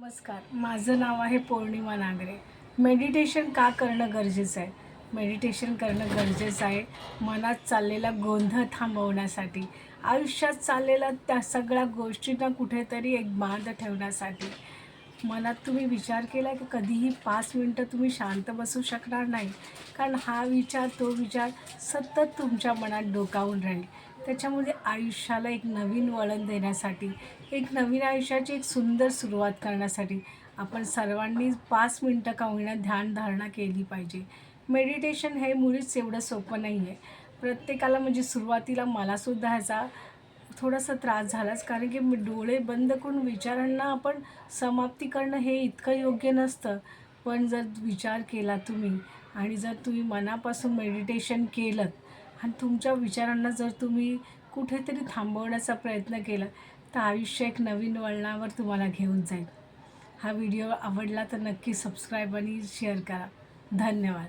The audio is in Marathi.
नमस्कार, माझं नाव आहे पौर्णिमा नागरे. मेडिटेशन का करणं गरजेचं आहे? मेडिटेशन करणं गरजेचं आहे मनात चाललेला गोंधळ थांबवण्यासाठी, आयुष्यात चाललेल्या त्या सगळ्या गोष्टींना कुठेतरी एक बांध ठेवण्यासाठी. मनात तुम्ही विचार केला की कधीही 5 मिनटं तुम्ही शांत बसू शकणार नाही, कारण हा विचार तो विचार सतत तुमच्या मनात डोकावून राहील. त्याच्यामध्ये आयुष्याला एक नवीन वळण देण्यासाठी, एक नवीन आयुष्याची एक सुंदर सुरुवात करण्यासाठी आपण सर्वांनी 5 मिनटं का होईना ध्यानधारणा केली पाहिजे. मेडिटेशन हे मुळीच एवढं सोपं नाही आहे. प्रत्येकाला म्हणजे सुरुवातीला मलासुद्धा ह्याचा थोडासा त्रास झालाच, कारण की डोळे बंद करून विचारांना आपण समाप्ती करणं हे इतकं योग्य नसतं. पण जर विचार केला तुम्ही आणि जर तुम्ही मनापासून मेडिटेशन केलं आणि तुमच्या विचारांना जर तुम्ही कुठेतरी थांबवण्याचा प्रयत्न केला, तर आयुष्य एक नवीन वळणावर तुम्हाला घेऊन जाईल. हा व्हिडिओ आवडला तर नक्की सबस्क्राईब आणि शेअर करा. धन्यवाद.